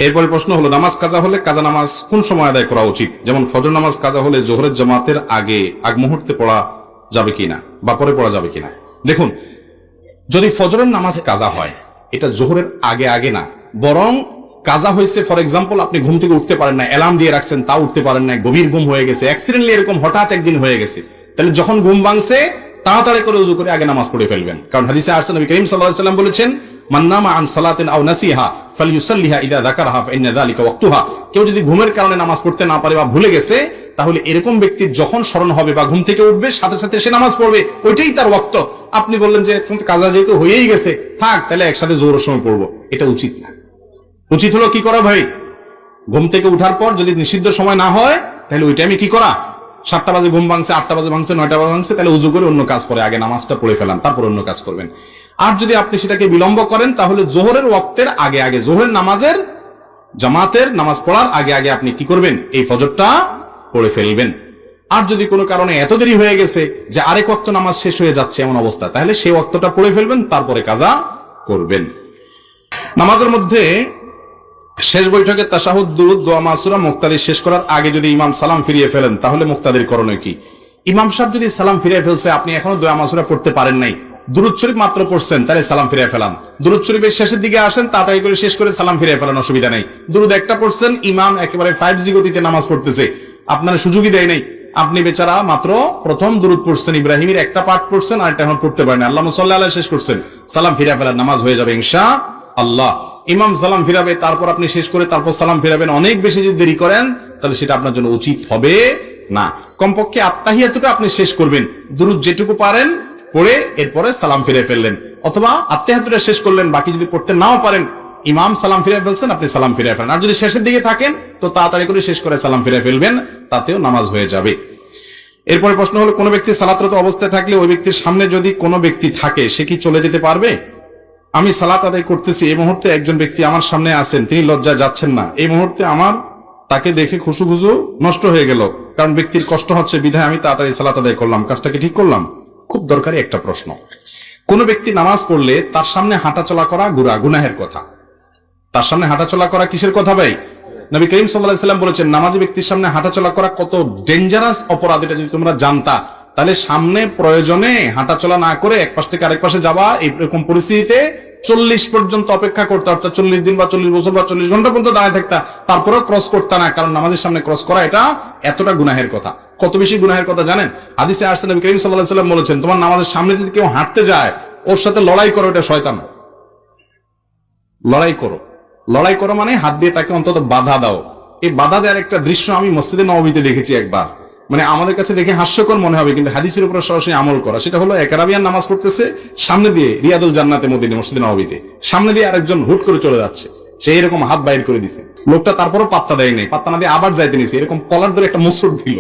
এরপরে প্রশ্ন হলো, নামাজ কাজা হলে কাজা নামাজ কোন সময় আদায় করা উচিত? যেমন ফজর নামাজ কাজা হলে জোহরের জামাতের আগ মুহূর্তে পড়া যাবে কিনা বা পরে পড়া যাবে কিনা। দেখুন, যদি ফজরের নামাজ কাজা হয়, এটা জোহরের আগে না, বরং কাজা হয়েছে ফর এক্সাম্পল আপনি ঘুম থেকে উঠতে পারেন না, অ্যালার্ম দিয়ে রাখছেন তা উঠতে পারেন না, গভীর ঘুম হয়ে গেছে, অ্যাক্সিডেন্টলি এরকম হঠাৎ একদিন হয়ে গেছে, তাহলে যখন ঘুম ভাঙছে তাড়াতাড়ি করে ওযু করে আগে নামাজ পড়ে ফেলবেন। কারণ হাদিসে আসছে, নবী করিম সাল্লাল্লাহু আলাইহি ওয়াসাল্লাম বলেছেন, মান নামা আন সালাতিন আও নাসিহা ফালইউসাল্লিহা ইযা যাকারাহা ফাইন্না যালিকা ওয়াক্তুহা। কেউ যদি ঘুমের কারণে নামাজ পড়তে না পারে বা ভুলে গেছে, তাহলে এরকম ব্যক্তির যখন স্মরণ হবে বা ঘুম থেকে উঠবে সাথে সাথে সে নামাজ পড়বে, ওইটাই তার ওয়াক্ত। আপনি বললেন যে কাজা যেহেতু হয়েই গেছে থাক, তাহলে একসাথে জোহরের সময় পড়বো, এটা উচিত না। উচিত হলো কি করা ভাই, ঘুম থেকে উঠার পর যদি নিষিদ্ধ সময় না হয়, তাহলে ওই টাইমে কি করা, 7টা বাজে ঘুম ভাঙছে, 8টা বাজে ভাঙছে, 9টা বাজে ভাঙছে, তাহলে উযু করে অন্য কাজ করে আগে নামাজটা পড়ে ফেলান, তারপর অন্য কাজ করবেন। আর যদি আপনি সেটাকে বিলম্ব করেন, তাহলে জোহরের ওয়াক্তের আগে জোহরের নামাজের জামাতের নামাজ পড়ার আগে আপনি কি করবেন, এই ফজরটা পড়ে ফেলবেন। আর যদি কোনো কারণে এত দেরি হয়ে গেছে যে আরেক ওয়াক্ত নামাজ শেষ হয়ে যাচ্ছে এমন অবস্থা, তাহলে সেই ওয়াক্তটা পড়ে ফেলবেন, তারপরে কাজা করবেন। নামাজের মধ্যে শেষ বৈঠকে তাশাহুদ, দুরূদ, দোয়া, মাসুরা মুক্তাদি শেষ করার আগে যদি ইমাম সালাম ফিরিয়ে ফেলেন, তাহলে মুক্তাদির করণীয় কি? ইমাম সাহেব যদি সালাম ফিরিয়ে ফেলছে, আপনি এখনো দোয়া মাসুরা পড়তে পারেন নাই, দুরূদ শরীফ মাত্র পড়ছেন, তাহলে সালাম ফিরিয়ে ফেলান। দুরূদ শরীফের শেষের দিকে আসেন, তাড়াতাড়ি করে শেষ করে সালাম ফিরিয়ে ফেলান, অসুবিধা নেই। দুরূদ একটা পড়ছেন, ইমাম একেবারে 5G গতিতে নামাজ পড়তেছে, আপনার সুযোগই দেয় নাই, আপনি বেচারা মাত্র প্রথম দুরূদ পড়ছেন, ইব্রাহিমের একটা পাঠ পড়ছেন, আর একটা এখন পড়তে পারেন, আল্লাহুম্মা সাল্লি আলাইহি শেষ করছেন, সালাম ফিরিয়ে ফেলান, নামাজ হয়ে যাবে ইনশাআল্লাহ। ইমাম সালাম ফিরাবে, তারপর আপনি শেষ করে তারপর সালাম ফিরাবেন, অনেক বেশি যদি দেরি করেন তাহলে সেটা আপনার জন্য উচিত হবে না। কমপক্ষে আত্তাহিয়াতুটা আপনি শেষ করবেন, দুরূদ যেটুকু পারেন পড়ে এরপরে সালাম ফিরে ফেললেন, অথবা আত্তাহিয়াতুটা শেষ করলেন, বাকি যদি পড়তে নাও পারেন, ইমাম সালাম ফিরে ফেলছেন, আপনি সালাম ফিরে ফেলেন। আর যদি শেষের দিকে থাকেন তো তাড়াতাড়ি করে শেষ করে সালাম ফিরে ফেলবেন, তাতেও নামাজ হয়ে যাবে। এরপরে প্রশ্ন হলো, কোনো ব্যক্তি সালাতরত অবস্থায় থাকলে ওই ব্যক্তির সামনে যদি কোনো ব্যক্তি থাকে, সে কি চলে যেতে পারবে? আমি সালাত আদায় করতেছি, এই মুহূর্তে একজন ব্যক্তি আমার সামনে আছেন, তিনি লজ্জায় যাচ্ছেন না, এই মুহূর্তে আমার তাকে দেখে খুশু নষ্ট হয়ে গেল, কারণ ব্যক্তির কষ্ট হচ্ছে, বিধায় আমি তাড়াতাড়ি সালাত আদায় করলাম, কাজটা কি ঠিক করলাম? খুব দরকারি একটা প্রশ্ন। কোন ব্যক্তি নামাজ পড়লে তার সামনে হাঁটাচলা করা গুনাহের কথা। তার সামনে হাঁটাচলা করা কিসের কথা ভাই? নবী করিম সাল্লাল্লাহু আলাইহি ওয়াসাল্লাম বলেছেন, নামাজি ব্যক্তির সামনে হাঁটাচলা করা কত ডেঞ্জারাস অপরাধ, এটা যদি তোমরা জানতা, তাহলে সামনে প্রয়োজনে হাঁটাচলা না করে এক পাশ থেকে আরেক পাশে যাওয়া, এরকম পরিস্থিতিতে 40 পর্যন্ত অপেক্ষা করতে, অর্থাৎ 40 দিন বা 40 বছর বা 40 ঘন্টা পর্যন্ত দাঁড়ায় থাকতা, তারপরেও ক্রস করতে না, কারণ নামাজের সামনে ক্রস করা এটা এতটা গুনাহের কথা। কত বেশি গুনাহের কথা জানেন? হাদিসে আসছে, নবী করিম সাল্লাল্লাহু আলাইহি ওয়াসাল্লাম বলেছেন, তোমার নামাজের সামনে যদি কেউ হাঁটতে যায়, ওর সাথে লড়াই করো, এটা শয়তান। লড়াই করো মানে হাত দিয়ে তাকে অন্তত বাধা দাও। এই বাধা দেওয়ার একটা দৃশ্য আমি মসজিদে নববীতে দেখেছি একবার, মানে আমাদের কাছে দেখে হাস্যকর মনে হবে, কিন্তু হাদিসের উপর সরাসরি আমল করা। সেটা হলো, এক আরাবিয়ান নামাজ পড়তেছে, সামনে দিয়ে রিয়াদুল জান্নাতে মদিনা মসজিদে নববীতে সামনে দিয়ে আরেকজন হুট করে চলে যাচ্ছে, সে এরকম হাত বাইর করে দিছে, লোকটা তারপরও পাত্তা দেয় নাই, পাত্তা না দিয়ে আবার যাইতে নিছে, এরকম কলার ধরে একটা মুসুর দিল,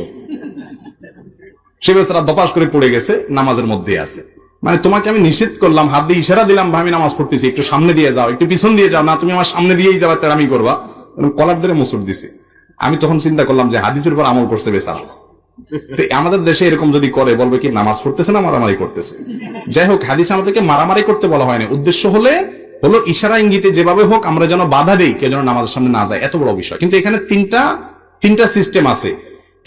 সে বেচারা দপাস করে পড়ে গেছে, নামাজের মধ্যে আছে। মানে তোমাকে আমি নিষেধ করলাম, হাত দিয়ে ইশারা দিলাম, আমি নামাজ পড়তেছি, একটু সামনে দিয়ে যাও, একটু পিছন দিয়ে যাও, না তুমি আমার সামনে দিয়েই যাবে, তার আমি করবা, কলার ধরে মুসুর দিছে। আমি তখন চিন্তা করলাম যে হাদিসের উপর আমল করছে বেচারা। তো আমাদের দেশে এরকম যদি করে, বলবে কি নামাজ পড়তেছে না মারামারি করতেছে। যাই হোক, হাদিস আমাদেরকে মারামারি করতে বলা হয়নি, উদ্দেশ্য হলো ইশারা ইঙ্গিতে যেভাবে হোক আমরা যেন বাধা দেই, কেউ যেন নামাজের সামনে না যায়, এত বড় বিষয়। কিন্তু এখানে তিনটা সিস্টেম আছে,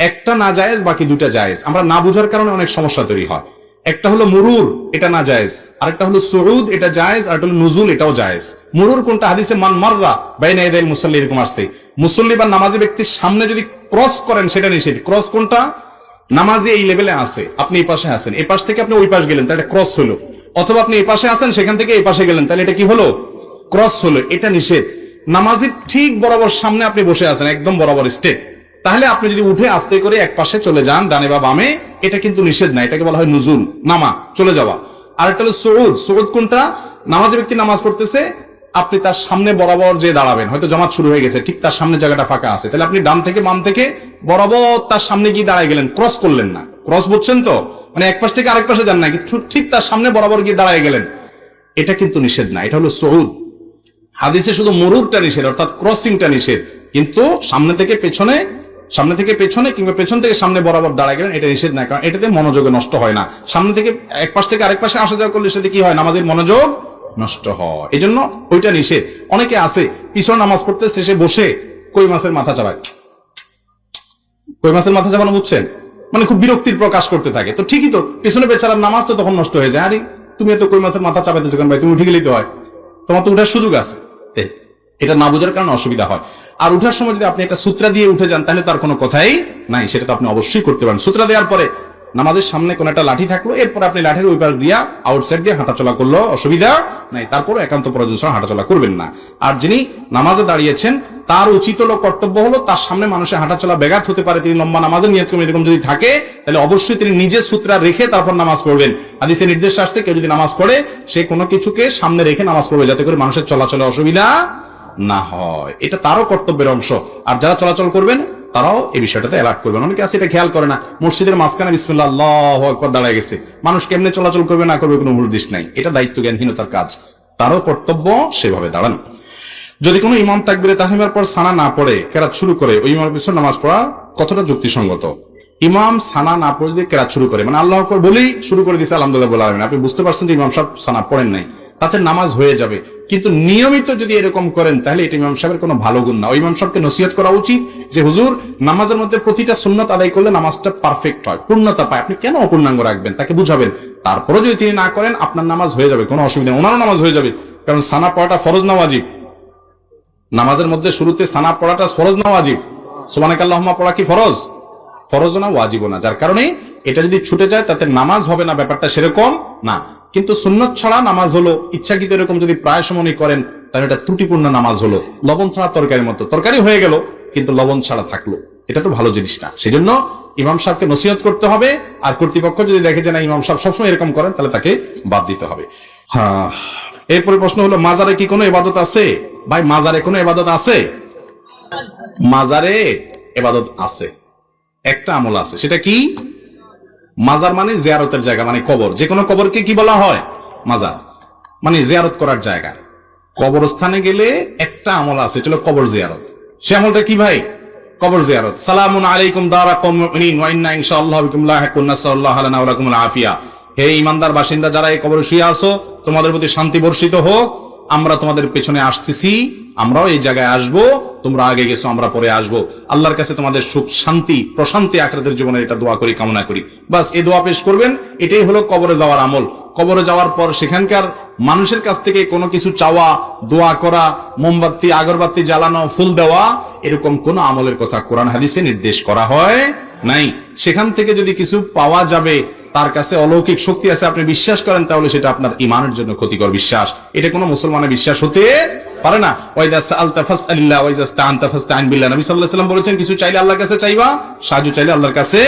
একটা না জায়েজ, বাকি দুটা জায়েজ। আমরা না বুঝার কারণে অনেক সমস্যা তৈরি হয়। একটা হলো মুরুর, এটা না জায়েজ, আরেকটা হলো সুউদ, এটা জায়েজ, আর একটা হলো নুজুল, এটাও জায়েজ। মুরুর কোনটা? হাদিসে মান মাররা বাইনা ইয়াদাইল মুসাল্লি এরকম আসছে, মুসল্লি বা নামাজি ব্যক্তির সামনে যদি ক্রস করেন সেটা নিষেধ। ক্রস কোনটা? নামাজি এই লেভেলে আছে, আপনি এই পাশে আছেন, এই পাশ থেকে আপনি ওই পাশ গেলেন, তাহলে এটা ক্রস হলো, অথবা আপনি এই পাশে আছেন, সেখান থেকে এই পাশে গেলেন, তাহলে এটা কি হলো? ক্রস হলো, এটা নিষেধ। নামাজি ঠিক বরাবর সামনে আপনি বসে আছেন, একদম বরাবর স্টেট, তাহলে আপনি যদি উঠে আস্তে করে এক পাশে চলে যান, ডানে বা বামে, এটা কিন্তু নিষেধ না, এটাকে বলা হয় নুজুল, নামা, চলে যাওয়া। আর একটা হলো সুউদ। সুউদ কোনটা? নামাজি ব্যক্তি নামাজ পড়তেছে, আপনি তার সামনে বরাবর যে দাঁড়াবেন, হয়তো জামাত শুরু হয়ে গেছে, ঠিক তার সামনে জায়গাটা ফাঁকা আছে, তাহলে আপনি ডান থেকে বাম থেকে বরাবর তার সামনে গিয়ে দাঁড়ায় গেলেন, ক্রস করলেন না। ক্রস বুঝছেন তো? মানে এক পাশ থেকে আরেক পাশে যান না, ঠিক তার সামনে বরাবর গিয়ে দাঁড়ায় গেলেন, এটা কিন্তু নিষেধ না, এটা হলো সুউদ। হাদিসে শুধু মুরুরটা নিষেধ, অর্থাৎ ক্রসিংটা নিষেধ, কিন্তু সামনে থেকে পেছনে কিংবা পেছন থেকে সামনে বরাবর দাঁড়ায় গেলেন, এটা নিষেধ না, কারণ এটাতে মনোযোগ নষ্ট হয় না। সামনে থেকে এক পাশ থেকে আরেক পাশে আসা যাওয়া করলে সেটা কি হয়? নামাজের মনোযোগ নষ্ট হয়। এই জন্য ওইটা নিষেধ। অনেকে আছে পিছনে নামাজ পড়তে শেষে বসে কই মাছের মাথা চাবায়, কই মাছের মাথা চাবানো বুঝছেন, মানে খুব বিরক্তির প্রকাশ করতে থাকে। তো ঠিকই তো, পিছনে বেচারার নামাজ তো তখন নষ্ট হয়ে যায়। আরে তুমি এত কই মাছের মাথা চাপাইতেছো কেন ভাই, তুমি উঠে গেলেই তো হয়, তোমার তো উঠার সুযোগ আছে। এটা না বোঝার কারণে অসুবিধা হয়। আর উঠার সময় যদি আপনি একটা সূত্রা দিয়ে উঠে যান তাহলে তার কোনো কথাই নাই, সেটা তো আপনি অবশ্যই করতে পারেন। সূত্রা দেওয়ার পরে নামাজের সামনে কোন একটা লাঠি থাকলো, এরপর আপনি লাঠির ওই পাশ দিয়া আউটসাইড দিয়ে হাঁটাচলা করলো, অসুবিধা নাই। তারপর একান্ত প্রয়োজন ছাড়া হাঁটাচলা করবেন না। আর যিনি নামাজে দাঁড়িয়েছেন তার উচিত হলো, কর্তব্য হলো, তার সামনে মানুষের হাঁটাচলা ব্যাঘাত হতে পারে, তিনি লম্বা নামাজের নিয়ত করবেন। এরকম যদি থাকে তাহলে অবশ্যই তিনি নিজে সূত্রা রেখে তারপর নামাজ পড়বেন। হাদিসে নির্দেশ আসছে কেউ যদি নামাজ পড়ে সে কোনো কিছুকে সামনে রেখে নামাজ পড়বে, যাতে করে মানুষের চলাচলে অসুবিধা না হয়। এটা তারও কর্তব্যের অংশ। আর যারা চলাচল করবেন তারাও এই বিষয়টাতে অ্যালার্ট করবেন। অনেকে আছে এটা খেয়াল করে না, মসজিদের মাঝখানে বিসমিল্লাহ আল্লাহু আকবার দাঁড়ায় গেছে, মানুষ কেমনে চলাচল করবে না করবে কোনো নির্দিষ্ট নাই, এটা দায়িত্ব জ্ঞানহীনতার কাজ। তারও কর্তব্য সেভাবে দাঁড়ানো। যদি কোনো ইমাম তাকবীরে তাহরিমার পর সানা না পড়ে কেরাত শুরু করে, ওই ইমামের পিছনে নামাজ পড়া কতটা যুক্তিসঙ্গত? ইমাম সানা না পড়ে দিয়ে কেরাত শুরু করে, মানে আল্লাহু আকবার বলেই শুরু করে দিয়েছে আলহামদুলিল্লাহ বলে আলামিন, আপনি বুঝতে পারছেন যে ইমাম সাহেব সানা পড়েন নাই, তাতে নামাজ হয়ে যাবে। কিন্তু নিয়মিত যদি এরকম করেন তাহলে এটা ইমাম সাহেবের কোনো ভালো গুণ না। ওই ইমাম সাহেবকে নসিহত করা উচিত যে হুজুর, নামাজের মধ্যে প্রতিটা সুন্নাত আদায় করলে নামাজটা পারফেক্ট হয়, পূর্ণতা পায়, আপনি কেন অপূর্ণাঙ্গ রাখবেন, তাকে বুঝাবেন। তারপরে যদি তিনি না করেন আপনার নামাজ হয়ে যাবে, কোনো অসুবিধা নেই, ওনারও নামাজ হয়ে যাবে। কারণ সানা পড়াটা ফরজ না ওয়াজিব? নামাজের মধ্যে শুরুতে সানা পড়াটা ফরজ না ওয়াজিব? সুবহানাকাল্লাহুম্মা পড়া কি ফরজ? ফরজও না ওয়াজিবও না। যার কারণে এটা যদি ছুটে যায় তাতে নামাজ হবে না, ব্যাপারটা সেরকম না। কিন্তু সুন্নত ছাড়া নামাজ হলো, ইচ্ছাকৃত এরকম যদি প্রায় সময় করেন তাহলে এটা ত্রুটিপূর্ণ নামাজ হলো। লবণ ছাড়া তরকারির মতো, তরকারি হয়ে গেল কিন্তু লবণ ছাড়া থাকলো, এটা তো ভালো জিনিস না। সেই জন্য ইমাম সাহেবকে নসিহত করতে হবে। আর কর্তৃপক্ষ যদি দেখে যে না ইমাম সাহেব সবসময় এরকম করেন তাহলে তাকে বাদ দিতে হবে। হ্যাঁ, এরপরে প্রশ্ন হলো মাজারে কি কোনো ইবাদত আছে? ভাই মাজারে কোনো ইবাদত আছে? মাজারে ইবাদত আছে, একটা আমল আছে। সেটা কি? মাজার মানে জিয়ারতের জায়গা, মানে কবর। যে কোনো কবরকে কি বলা হয়? মাজার, মানে জিয়ারত করার জায়গা। কবরস্থানে গেলে একটা আমল আছে, এটা হলো কবর জিয়ারত। সে আমলটা কি ভাই? কবর জিয়ারত। সালামুন আলাইকুম দারা কওমিন ওয়া ইন্না ইনশাআল্লাহু বিকুম লাহিকুন, নাসাল্লাহু লানা ওয়া লাকুমুল আফিয়া। হে ঈমানদার বাসিন্দা যারা এই কবরে শুয়ে আছো, তোমাদের প্রতি শান্তি বর্ষিত হোক। আমরা তোমাদের পেছনে আসতেছি, আমরাও এই জায়গায় আসবো, তোমরা আগে গেছো, আমরা পরে আসবো। আল্লাহর কাছে তোমাদের সুখ শান্তি প্রশান্তি আখিরাতের জীবনে এটা দোয়া করি, কামনা করি। বাস এই দোয়া পেশ করবেন, এটাই হলো কবরে যাওয়ার আমল। কবরে যাওয়ার পর সেখানকার মানুষের কাছ থেকে কোনো কিছু চাওয়া, দোয়া করা, মোমবাতি আগরবাতি জ্বালানো, ফুল দেওয়া, এরকম কোন আমলের কথা কোরআন হাদিসে নির্দেশ করা হয় নাই। সেখান থেকে যদি কিছু পাওয়া যাবে, তার কাছে অলৌকিক শক্তি আছে, আপনি বিশ্বাস করেন, তাহলে সেটা আপনার ঈমানের জন্য ক্ষতিকর বিশ্বাস। এটা কোনো মুসলমানের বিশ্বাস হতে পারে না। ওয়াইদা সাআলতা ফাসআলিল্লাহ ওয়াইদা ইসতাআনতা ফাসতাইন বিল্লাহ। নবী সাল্লাল্লাহু আলাইহি ওয়াসাল্লাম বলেছেন, কিছু চাইলে আল্লাহর কাছে চাইবা, সাহায্য চাইলে আল্লাহর কাছে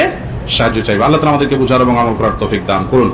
সাহায্য চাইবা। আল্লাহ তাআলা আমাদেরকে বুঝার এবং আমল করার তৌফিক দান করুন।